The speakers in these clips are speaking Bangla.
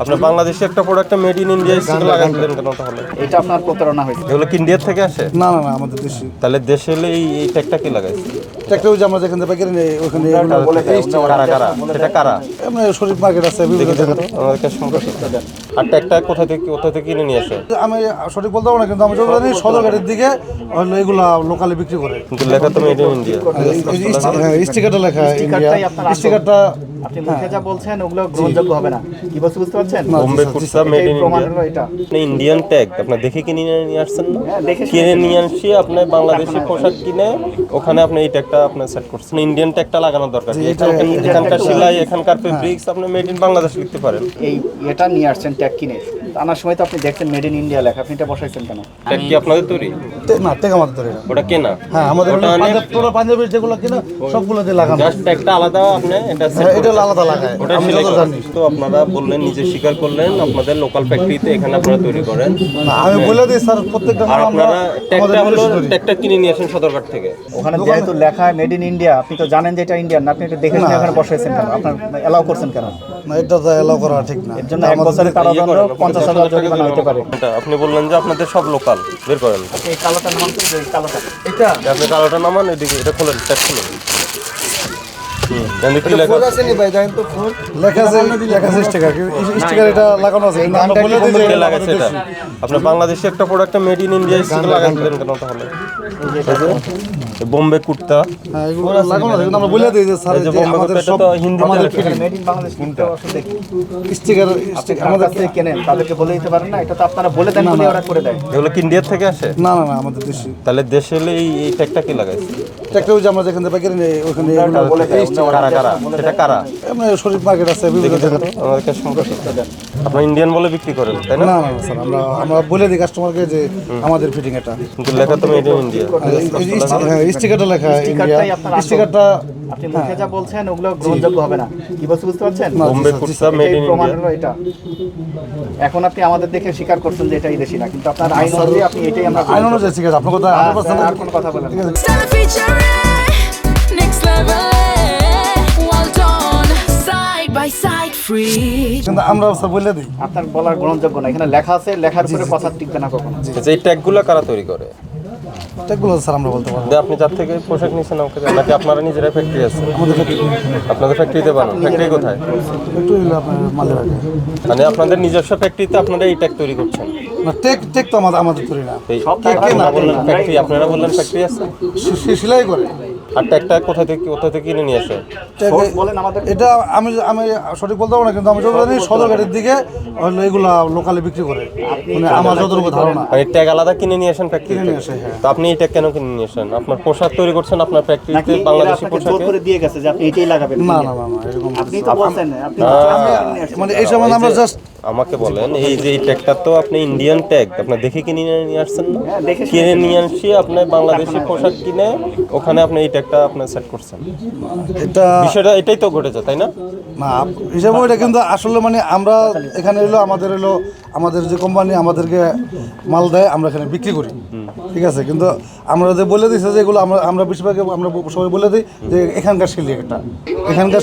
আপনার বাংলাদেশে একটা product made in India sticker লাগাই দিলেন কেন তাহলে? এটা আপনার প্রতারণা হয়েছে। এগুলো কি ইন্ডিয়া থেকে আসে? না না না, আমাদের দেশি। তাহলে দেশে এলে এই ট্যাগটা কি লাগাইছে? ট্যাগটা ওই যে আমরা যেখান থেকে পাইকারি নেই ওখানে কারা কারা? সেটা কারা? আমরা শরীফ মার্কেট আছে বিভিন্ন জায়গাতে। আমাদের কাছে সম্পর্কে আর ট্যাগটা কোথা থেকে কিনে নিয়ে আসে? আমি সঠিক বলতে পারবো না, কিন্তু আমি যত জানি সদরঘাটের দিকে হলো এগুলা লোকালে বিক্রি করে। কিন্তু লেখা তো মেড ইন ইন্ডিয়া। স্টিকারটা লেখা ইন্ডিয়া। স্টিকারটা আপনি মুখে যা বলছেন ওগুলো গ্রহণযোগ্য হবে না। কি বলতে বুঝতে পারছেন? বোম্বে কুর্তা মেড ইন প্রমাণ ইন্ডিয়া। হলো এটা। আপনি ইন্ডিয়ান ট্যাগ আপনার দেখে কিনে নিয়ে আসছেন না? দেখে কিনে নিয়ে আসি আপনি বাংলাদেশি পোশাক কিনে ওখানে আপনি এই ট্যাগটা আপনি সেট করছেন। ইন্ডিয়ান ট্যাগটা লাগানোর দরকার। এখানকার সেলাই এখানকার ফেব্রিক্স আপনি মেড ইন বাংলাদেশ লিখতে পারেন। এটা নিয়ে আসছেন ট্যাগ কিনে, আনার সময় তো আপনি দেখছেন মেড ইন ইন্ডিয়া লেখা, আপনি এটা বসাইছেন কেন? ট্যাগ কি আপনাদের তৈরি? না, ট্যাগ আমাদের ধরে না। ওটা কেনা? হ্যাঁ, আমাদের ওটা পুরো পাঞ্জাবির যেগুলো কিনা সবগুলো দিয়ে লাগানো। জাস্ট ট্যাগটা আলাদা আপনি এটা সেট এটা আলাদা লাগায়। ওটা আমি সেলাই যত করেন। জানি। তো আপনারা বললেন নিজে স্বীকার করলেন আপনাদের লোকাল ফ্যাক্টরিতে এখানে আপনারা তৈরি করেন। না, আমি বলে দিই স্যার, প্রত্যেকটা আর মাল আমরা আপনারা ট্যাগটা হলো নিজস্ব তৈরি। ট্যাগটা কিনে নিয়ে আসেন সদরঘাট থেকে। ওখানে যেহেতু লেখা মেড ইন ইন্ডিয়া, আপনি তো জানেন যে এটা ইন্ডিয়ান না, আপনি এটা দেখে শুনে এখানে বসাইছেন কেন? আপনার এলাও করছেন কেন? না, এটা তো এলাও করা ঠিক না। এর জন্য 1 বছরের কারাদণ্ড, 50,000 জরিমানা হতে পারে। এটা আপনি বললেন যে আপনাদের সব লোকাল, বের করেন। এই কালোটা নামান তো, এই কালোটা। এটা আপনি কালোটা নামান, এদিকে এটা খোলেন, ট্যাগ খোলেন। জানেন কি লেখা? লেখা আছে স্টিকার। স্টিকার এটা লাগানো আছে, কিন্তু আমরা বলে দিই যে কে লাগাইছে এটা? আপনার বাংলাদেশে একটা product made in India sticker লাগাই দিলেন কেন তাহলে? এই বোম্বে কুর্তা, হ্যাঁ, এগুলো লাগানো আছে, কিন্তু আমরা বলে দিই যে স্যার এই যে যে বোম্বে আমাদের কুর্তা সব তো হিন্দিতে আমাদের লেখা। মেড ইন বাংলাদেশ কিনতে অবশ্যই দেখি। স্টিকার আমাদের থেকে কেনেন, তাদেরকে বলে দিতে পারেন না? এটা তো আপনারা বলে দেন বলে ওরা করে দেয়। এগুলো কি ইন্ডিয়া থেকে আসে? না না না, আমাদের দেশি। তাহলে দেশে এলে এই ট্যাগটা কি লাগাইছে? ট্যাগটা ওই যে আমরা যেখান থেকে পাইকারি নেই ওখানে কারা কারা? সেটা কারা? আমরা শরীফ মার্কেট আছে বিভিন্ন জায়গাতে। আমাদের কাছে সম্পর্কে আপনার ইন্ডিয়ান বলে বিক্রি করেন তাই না? না না না স্যার, আমরা বলে দিই কাস্টমারকে যে আমাদের ফিটিং এটা। কিন্তু লেখা তো মেড ইন ইন্ডিয়া। স্টিকারটা লেখা ইন্ডিয়া। স্টিকারটাই আপনার আসল। স্টিকারটা আপনি মুখে যা বলছেন ওগুলো গ্রহণযোগ্য হবে না। কি বলতে বুঝতে পারছেন? বোম্বে কুর্তা মেড ইন প্রমাণ ইন্ডিয়া। হলো এটা। এখন আপনি আমাদের দেখে স্বীকার করছেন যে এটাই দেশি না, কিন্তু আপনার আইন অনুযায়ী আপনি এটাই আমরা আইন অনুযায়ী ঠিক আছে, আপনার কথা 100% আর কোনো কথা বলেন না। Stella featuring next level. Well done, side by side, free. কিন্তু আমরা স্যার বলে দিই। আপনার বলার গ্রহণযোগ্য না, এখানে লেখা আছে, লেখার উপরে কথা টিকবে না কখনো। আচ্ছা, এই ট্যাগগুলো কারা তৈরি করে? ট্যাগগুলো স্যার আমরা বলতে পারবো। যে আপনি যার থেকে পোশাক নিচ্ছেন আমাকে জানান, নাকি আপনারা নিজেরা ফ্যাক্টরি আছে? আপনাদের ফ্যাক্টরিতে বানান? ফ্যাক্টরি কোথায়? একটু আপনার মালের আগে মানে আপনাদের নিজস্ব ফ্যাক্টরিতে আপনারা এই ট্যাগ তৈরি করছেন? না, ট্যাগ তো আমাদের তৈরি না। এই সব আপনারা বললেন ফ্যাক্টরি, আপনারা বললেন ফ্যাক্টরি আছে। সেলাই করে। আর ট্যাগটা কোথা থেকে কিনে নিয়ে আসে? ট্যাগ বলেন আমাদের। এটা আমি সঠিক বলতে পারবো না, কিন্তু আমি যত জানি সদরঘাটের দিকে হলো এগুলা লোকালে বিক্রি করে। মানে আমার যতটুকু ধারণা। মানে ট্যাগ আলাদা কিনে নিয়ে আসেন ফ্যাক্টরি কিনে নিয়ে আসে, হ্যাঁ। তো আপনি এই ট্যাগ কেন কিনে নিয়ে আসেন? আপনার পোশাক তৈরি করছেন আপনার নাকি ফ্যাক্টরিতে, এরা বাংলাদেশি আপনাকে জোর পোশাকে। করে দিয়ে গেছে যে আপনি এটাই লাগাবেন? না না না না, এরকম আপনি তো বলছেন, আপনি মানে এই সম্বন্ধে আমরা জাস্ট আমাকে বলেন, এই যে এই ট্যাগটা তো আপনি ইন্ডিয়ান ট্যাগ আপনার দেখে কিনে নিয়ে আসছেন না? হ্যাঁ, দেখে কিনে নিয়ে আসি আপনি বাংলাদেশি পোশাক কিনে ওখানে আপনি এই ট্যাগটা আপনি সেট করছেন। এটা বিষয়টা এটাই তো ঘটেছে তাই না? না হিসাবে এটা, কিন্তু আসলে মানে আমরা এখানে আমাদের যে কোম্পানি আমাদেরকে মাল দেয়, আমরা এখানে বিক্রি করি, ঠিক আছে। কিন্তু আমরা যে বলে দিচ্ছি যে এগুলো আমরা বেশিরভাগ আমরা সবাই বলে দিই যে এখানকার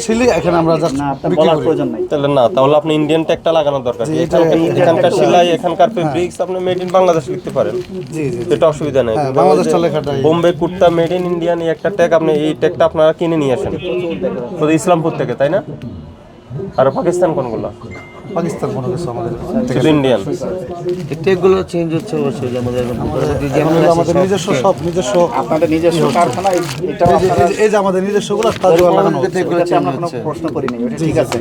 শিলি এখানে আমরা জাস্ট না, আপনার বিক্রি বলার করি। প্রয়োজন নাই। তাহলে না, তাহলে আপনি ইন্ডিয়ান ট্যাগটা লাগানোর দরকার কি? এখানকার সেলাই এখানকার ফেব্রিক্স আপনি মেড ইন বাংলাদেশ লিখতে পারেন। জি জি। এটা অসুবিধা নেই। হ্যাঁ, কিন্তু বাংলাদেশটা ওই যে লেখাটাই। Bombay kurta made in Indian এই একটা ট্যাগ, আপনি এই ট্যাগটা আপনারা কিনে নিয়ে আসেন তো ইসলামপুর থেকে তাই না? আর পাকিস্তান কোনগুলো? পাকিস্তান কোনো কিছু আমাদের শুধু ইন্ডিয়ান। ট্যাগগুলো চেঞ্জ হচ্ছে অবশ্যই যে আমাদের আমাদের নিজস্ব সব নিজস্ব আপনাদের নিজস্ব কারখানা, এটা এই যে আমাদের নিজস্বগুলো তাজওয়াল লাগানো হচ্ছে। এটাতে আমরা কোনো প্রশ্ন করিনি, ওটা ঠিক আছে।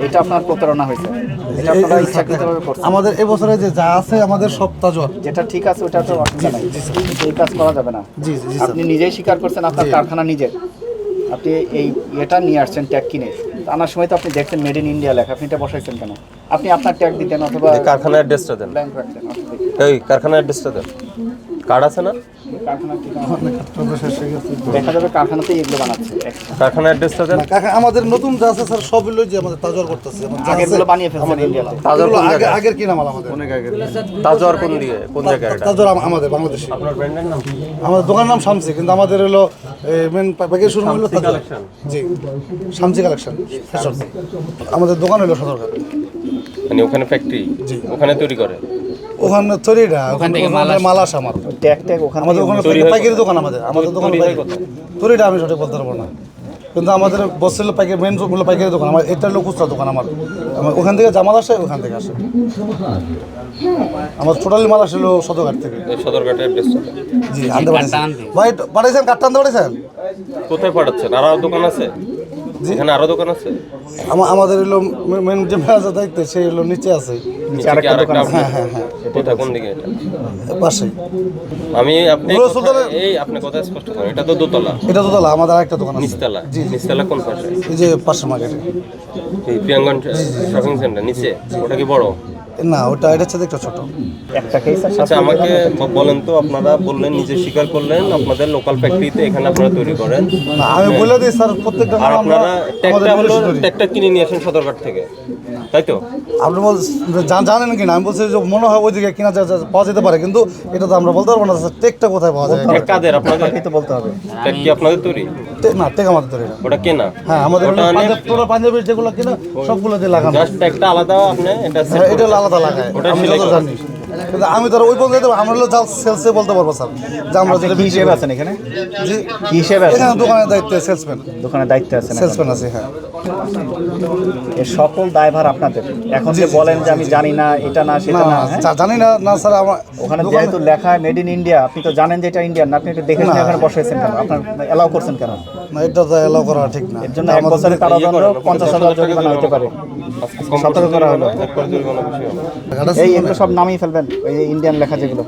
এটা আপনার প্রতারণা হয়েছে, এটা আপনারা ইচ্ছাকৃতভাবে করছেন। আমাদের এবছরে যে যা আছে আমাদের সব তাজওয়াল। যেটা ঠিক আছে ওটা তো অসুবিধা নাই, এই কাজ করা যাবে না। জি জি জি স্যার। আপনি নিজেই স্বীকার করছেন আপনার কারখানা নিজের, আপনি এটা নিয়ে আসছেন ট্যাগ কিনে, আনার সময় তো আপনি দেখছেন মেড ইন ইন্ডিয়া লেখা, আপনি এটা বসাইছেন কেন? আপনি আপনার ট্যাগ দিতেন অথবা এই কারখানার অ্যাড্রেসটা দেন। ব্ল্যাঙ্ক রাখতেন, অসুবিধা নেই। এই কারখানার অ্যাড্রেসটা দেন। কার্ড আছে না? কারখানার ঠিকানা দেখা যাবে, কারখানাতেই এগুলো বানাচ্ছে extra। কারখানার অ্যাড্রেসটা দেন। আমাদের নতুন যা আছে স্যার সব হলো যে আমাদের তাজওয়াল করতেছে। আগেরগুলো বানিয়ে ফেলছেন ইন্ডিয়াতে। আগের কিনা মাল আমাদের। তাজওয়ার কোন দিকে, কোন জায়গায় এটা? তাজওয়াল আমাদের বাংলাদেশি। আপনার ব্র্যান্ডের নাম কি? আমাদের দোকানের নাম শামসি, কিন্তু আমাদের হলো মেন প্যাকেজ শুরু হলো তাজওয়াল। কালেকশন। জি, শামসি কালেকশন ফ্যাশন। আমাদের দোকান হলো সদরঘাট। মানে ওখানে ফ্যাক্টরি, ওখানে তৈরি করে। ওখানে তৈরিটা ওখানে মাল আসে আমার ট্যাগ ওখানে আমাদের ওখানে তৈরি হয় পাইকারি দোকান আমাদের দোকান তৈরি হয় কোথায়? তৈরিটা আমি সঠিক বলতে পারবো না, কিন্তু আমাদের বসছিল পাইকারি মেন হলো পাইকারি দোকান, আমার এটা হলো খুচরা দোকান আমার ওখান থেকে জামাল আসে, ওখান থেকে আসে আমার টোটালি মাল আসলো সদরঘাট থেকে। এই সদরঘাটের অ্যাড্রেসটা জি আনতে পারেছেন ভাই, পাঠাইছেন কাঠটা আনতে পারেছেন? কোথায় পাঠাচ্ছেন? আরো দোকান আছে? এখানে আরো দোকান আছে? আমাদের হলো মেন যে ম্যানেজার দায়িত্ব সেই হলো নিচে আছে, নিচে কি আরেকটা হ্যাঁ হ্যাঁ হ্যাঁ কোথায়, কোন দিকে এটা? পাশেই। আমি আপনি পুরো সুলতানের- এই আপনি কথা স্পষ্ট করেন, এটা তো দোতলা, এটা তো তাহলে আমাদের আরেকটা দোকান আছে নিচতলা। নিচতলা কোন পাশে? এই যে পাশের মার্কেটে। এই প্রিয়াঙ্গন শপিং সেন্টার নিচে, ওটা কি বড়? না ওটা এটার সাথে একটু ছোট। একটা কেস আচ্ছা আমাকে বলেন তো, আপনারা বললেন নিজে স্বীকার করলেন আপনাদের লোকাল ফ্যাক্টরিতে এখানে আপনারা তৈরি করেন, না আমি বলে দিই স্যার প্রত্যেকটা আর মাল আমরা আপনারা আমাদের ট্যাগটা হলো নিজস্ব তৈরি। ট্যাগটা কিনে নিয়ে আসেন সদরঘাট থেকে, তাই তো? আপনি জানেন কিনা? আমি বলছি যে মনে হয় ওইদিকে কিনা পাওয়া যেতে পারে, কিন্তু এটা তো আমরা বলতে পারবো না স্যার টেকটা কোথায় পাওয়া যায়। ট্যাগ কাদের? আপনাদের? তো বলতে হবে। ট্যাগ কি আপনাদের তৈরি? না টেক আমাদের তৈরি না। ওটা কেনা? হ্যাঁ আমাদের ওটা টোটাল পাঞ্জাবির যেগুলো কিনা সবগুলো দিয়ে লাগানো। জাস্ট ট্যাগটা আলাদা, আপনি এটা set হ্যাঁ এটা হলো করে- আলাদা লাগায়, ওটা আমি সেলাই যত করা। জানি, কিন্তু আমি তো আর ওই পর্যন্ত আমরা হলো জাল সেলসে বলতে পারবো স্যার যে আমরা আপনি যেটা কি বিক্রি হিসেবে করি। আছেন এখানে? জি কি হিসেবে আছেন? এখানে দোকানের দায়িত্বে সেলসম্যান, দোকানের দায়িত্বে আছেন এখন। সেলসম্যান আছে হ্যাঁ। এর সকল দায়ভার আপনাদের। এখন যে বলেন যে আমি জানি না, এটা না, না সেটা না, হ্যাঁ? জানি না না স্যার আমার ওখানে দোকানে- যেহেতু লেখা মেড ইন ইন্ডিয়া, আপনি তো জানেন যে এটা ইন্ডিয়ান, আপনি এটা দেখে শুনে এখানে বসাইছেন কেন? আপনার এলাও করছেন কেন? না এটা তো এলাও করা ঠিক না। এর জন্য 1 বছরের কারাদণ্ড, 50,000 জরিমানা হতে পারে। আজকে কম সতর্ক করা হলো। এরপর জরিমানা বেশি হবে। টাকাটা এই এগুলো সব নামিয়ে ফেলবেন, ওই ইন্ডিয়ান লেখা যেগুলো।